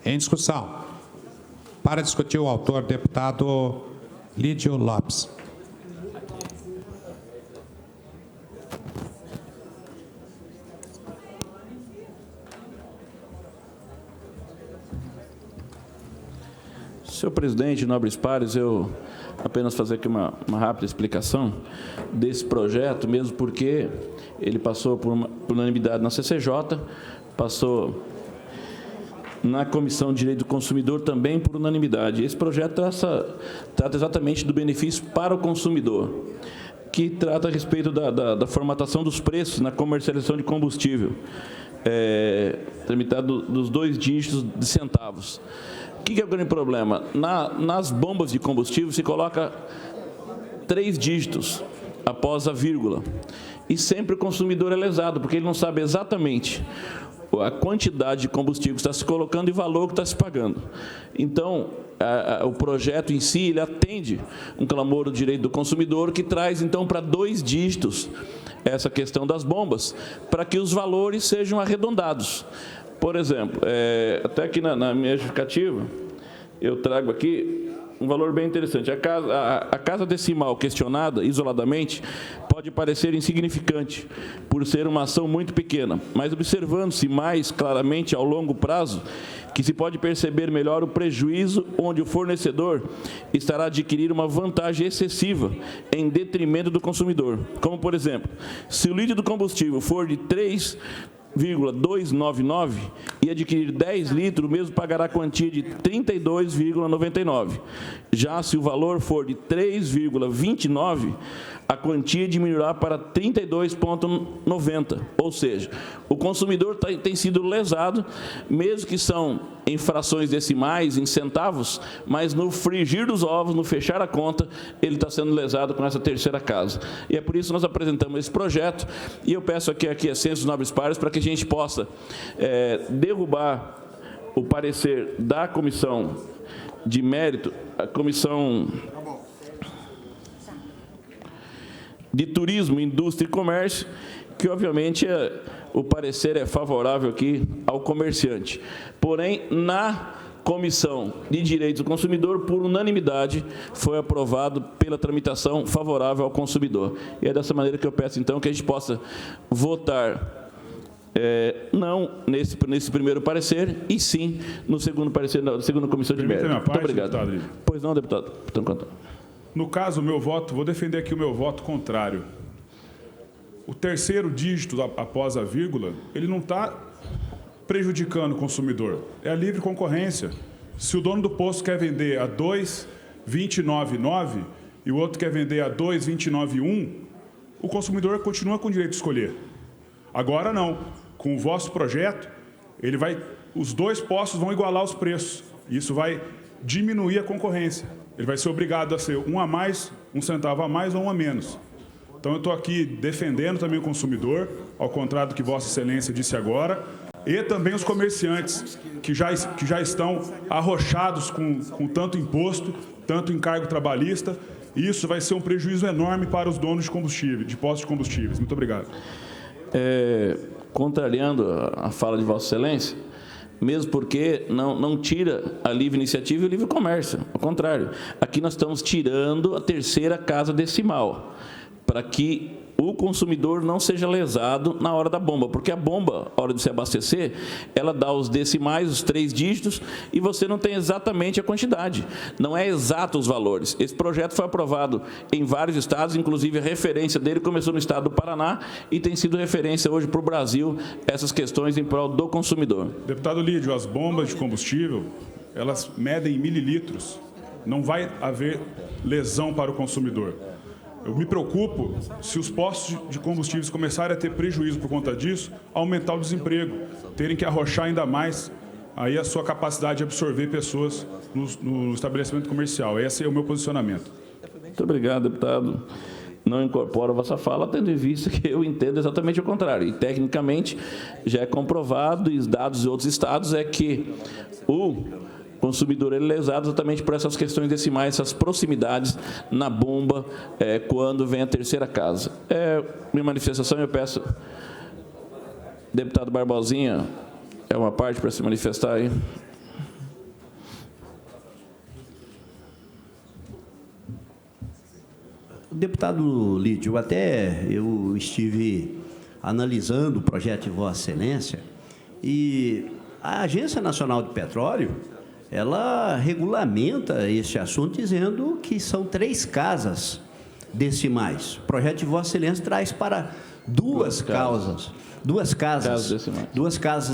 Em discussão. Para discutir o autor, deputado Lídio Lopes. Senhor presidente, nobres pares, eu apenas fazer aqui uma rápida explicação desse projeto, mesmo porque ele passou por unanimidade na CCJ, passou na Comissão de Direito do Consumidor também por unanimidade. Esse projeto trata exatamente do benefício para o consumidor, que trata a respeito da formatação dos preços na comercialização de combustível, tramitado dos 2 dígitos de centavos. O que é o grande problema? Nas bombas de combustível se coloca 3 dígitos após a vírgula. E sempre o consumidor é lesado, porque ele não sabe exatamente a quantidade de combustível que está se colocando e o valor que está se pagando. Então, o projeto em si, ele atende um clamor do direito do consumidor, que traz, então, para 2 dígitos essa questão das bombas, para que os valores sejam arredondados. Por exemplo, até aqui na minha justificativa, eu trago aqui um valor bem interessante. A casa decimal questionada, isoladamente, pode parecer insignificante, por ser uma ação muito pequena, mas observando-se mais claramente ao longo prazo, que se pode perceber melhor o prejuízo onde o fornecedor estará a adquirir uma vantagem excessiva em detrimento do consumidor. Como, por exemplo, se o litro do combustível for de 3,299 e adquirir 10 litros, o mesmo pagará a quantia de 32,99. Já se o valor for de 3,29, a quantia diminuirá para 32,90. Ou seja, o consumidor tem sido lesado, mesmo que são em frações decimais, em centavos, mas no frigir dos ovos, no fechar a conta, ele está sendo lesado com essa terceira casa. E é por isso que nós apresentamos esse projeto, e eu peço aqui a ciência dos nobres pares para que a gente possa derrubar o parecer da comissão de mérito, a comissão de Turismo, Indústria e Comércio, que obviamente o parecer é favorável aqui ao comerciante. Porém, na Comissão de Direitos do Consumidor, por unanimidade, foi aprovado pela tramitação favorável ao consumidor. E é dessa maneira que eu peço, então, que a gente possa votar não nesse primeiro parecer, e sim no segundo parecer, na segunda comissão de mérito. Muito obrigado. Deputado. Pois não, deputado. No caso, o meu voto, vou defender aqui o meu voto contrário. O terceiro dígito após a vírgula, ele não está prejudicando o consumidor. É a livre concorrência. Se o dono do posto quer vender a 2,299 e o outro quer vender a 2,291, o consumidor continua com o direito de escolher. Agora não. Com o vosso projeto, os 2 postos vão igualar os preços. Isso vai diminuir a concorrência. Ele vai ser obrigado a ser um a mais, 1 centavo a mais ou 1 a menos. Então, eu estou aqui defendendo também o consumidor, ao contrário do que Vossa Excelência disse agora, e também os comerciantes, que já estão arrochados com tanto imposto, tanto encargo trabalhista. Isso vai ser um prejuízo enorme para os donos de combustível, de postos de combustíveis. Muito obrigado. Contrariando a fala de Vossa Excelência, mesmo porque não tira a livre iniciativa e o livre comércio. Ao contrário, aqui nós estamos tirando a terceira casa decimal, para que o consumidor não seja lesado na hora da bomba, porque a bomba, na hora de se abastecer, ela dá os decimais, os 3 dígitos, e você não tem exatamente a quantidade. Não é exato os valores. Esse projeto foi aprovado em vários estados, inclusive a referência dele começou no estado do Paraná e tem sido referência hoje para o Brasil, essas questões em prol do consumidor. Deputado Lídio, as bombas de combustível, elas medem em mililitros. Não vai haver lesão para o consumidor. Eu me preocupo se os postos de combustíveis começarem a ter prejuízo por conta disso, aumentar o desemprego, terem que arrochar ainda mais aí a sua capacidade de absorver pessoas no estabelecimento comercial. Esse é o meu posicionamento. Muito obrigado, deputado. Não incorporo a vossa fala, tendo em vista que eu entendo exatamente o contrário. E, tecnicamente, já é comprovado, e os dados de outros estados, é que o consumidor ele é lesado exatamente por essas questões decimais, essas proximidades na bomba, quando vem a terceira casa. Minha manifestação, eu peço, deputado Barbosinha, uma parte para se manifestar aí. Deputado Lídio, até eu estive analisando o projeto de Vossa Excelência e a Agência Nacional de Petróleo, ela regulamenta esse assunto dizendo que são 3 casas decimais. O projeto de Vossa Excelência traz para duas casas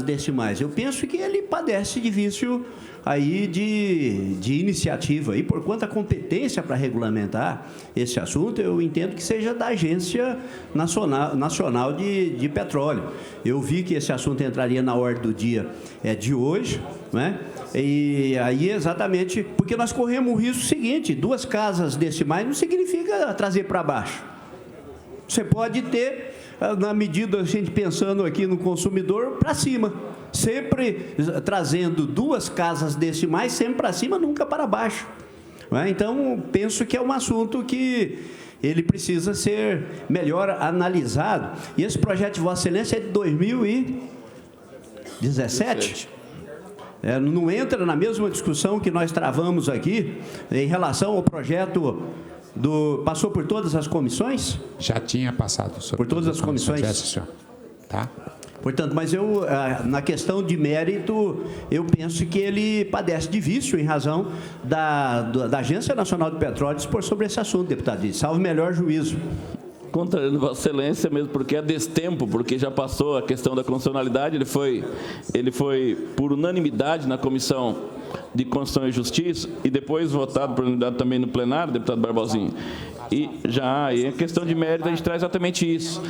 decimais. Eu penso que ele padece de vício aí de iniciativa. E por quanto à competência para regulamentar esse assunto, eu entendo que seja da Agência Nacional de Petróleo. Eu vi que esse assunto entraria na ordem do dia de hoje, né? E aí exatamente porque nós corremos o risco seguinte: 2 casas decimais não significa trazer para baixo. Você pode ter, na medida, a gente pensando aqui no consumidor, para cima. Sempre trazendo 2 casas decimais, sempre para cima, nunca para baixo. Então, penso que é um assunto que ele precisa ser melhor analisado. E esse projeto de Vossa Excelência é de 2017. Não entra na mesma discussão que nós travamos aqui em relação ao projeto passou por todas as comissões? Já tinha passado. Por todas as comissões? Senhor. Tá? Portanto, mas eu, na questão de mérito, eu penso que ele padece de vício em razão da Agência Nacional de Petróleo dispor sobre esse assunto, deputado. Salve melhor juízo. Contrariando Vossa Excelência, mesmo porque é destempo, porque já passou a questão da constitucionalidade, ele foi por unanimidade na Comissão de Constituição e Justiça e depois votado por unanimidade também no plenário, deputado Barbosinho. E a questão de mérito, a gente traz exatamente isso.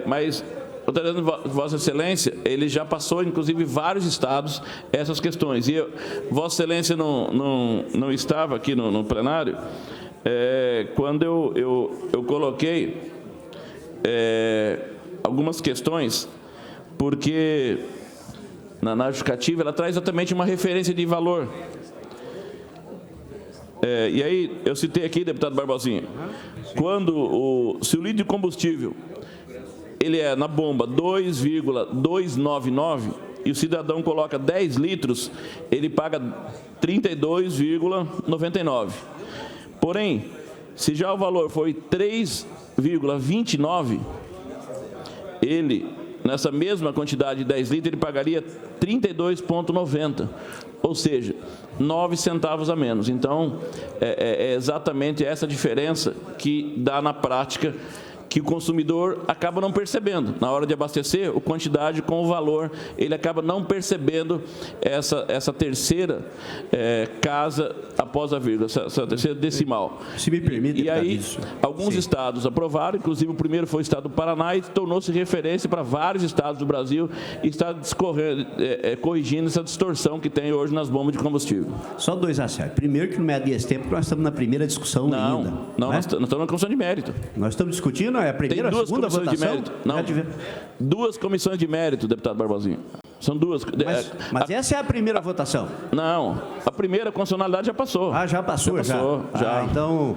Mas, contrariando Vossa Excelência, ele já passou, inclusive, vários estados essas questões. E Vossa Excelência não estava aqui no plenário, quando eu coloquei algumas questões, porque na justificativa ela traz exatamente uma referência de valor. E aí eu citei aqui, deputado Barbosinha, se o litro de combustível ele é na bomba 2,299 e o cidadão coloca 10 litros, ele paga 32,99. Porém, se já o valor foi 3,29, ele, nessa mesma quantidade de 10 litros, ele pagaria 32,90, ou seja, 9 centavos a menos. Então, é exatamente essa diferença que dá na prática, que o consumidor acaba não percebendo. Na hora de abastecer, a quantidade com o valor, ele acaba não percebendo essa terceira casa após a vírgula, essa terceira decimal. Se me permite, e aí, alguns estados aprovaram, inclusive o primeiro foi o estado do Paraná, e tornou-se referência para vários estados do Brasil e está corrigindo essa distorção que tem hoje nas bombas de combustível. Só 2 acertos. Primeiro, que não é desse tempo, porque nós estamos na primeira discussão ainda. Não, nós estamos na comissão de mérito. Nós estamos discutindo a primeira, a segunda votação? De mérito. Não, 2 comissões de mérito, deputado Barbosinho. São 2. Mas essa é a primeira votação? Não, a primeira constitucionalidade já passou. Já passou. Então,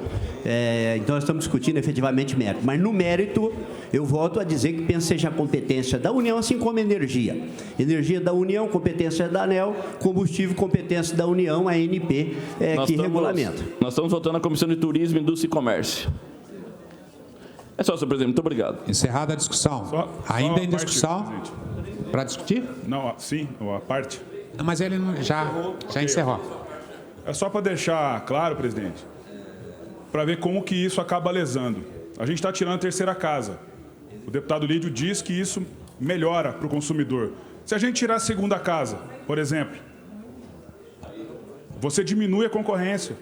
nós estamos discutindo efetivamente mérito. Mas no mérito, eu volto a dizer que penso seja a competência da União, assim como energia. Energia da União, competência da ANEEL, combustível, competência da União, a ANP, que regulamenta. Nós estamos votando na Comissão de Turismo, Indústria e Comércio. É só, senhor presidente. Muito obrigado. Encerrada a discussão. Ainda em discussão? Para discutir? Não, sim, a parte. Mas ele já encerrou. É só para deixar claro, presidente, para ver como que isso acaba lesando. A gente está tirando a terceira casa. O deputado Lídio diz que isso melhora para o consumidor. Se a gente tirar a segunda casa, por exemplo, você diminui a concorrência.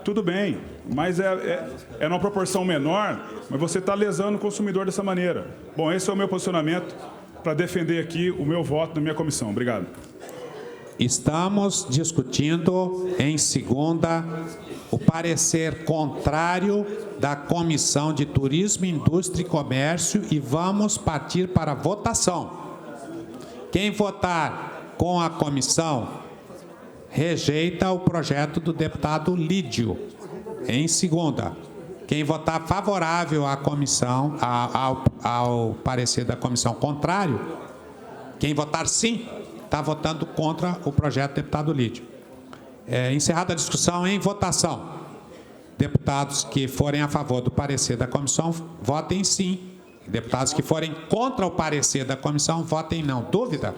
Tudo bem, mas é numa proporção menor, mas você está lesando o consumidor dessa maneira. Bom, esse é o meu posicionamento para defender aqui o meu voto na minha comissão. Obrigado. Estamos discutindo em segunda o parecer contrário da Comissão de Turismo, Indústria e Comércio e vamos partir para a votação. Quem votar com a comissão rejeita o projeto do deputado Lídio. Em segunda, quem votar favorável à comissão, ao parecer da comissão contrário, quem votar sim, está votando contra o projeto do deputado Lídio. Encerrada a discussão, em votação. Deputados que forem a favor do parecer da comissão, votem sim. Deputados que forem contra o parecer da comissão, votem não. Dúvida?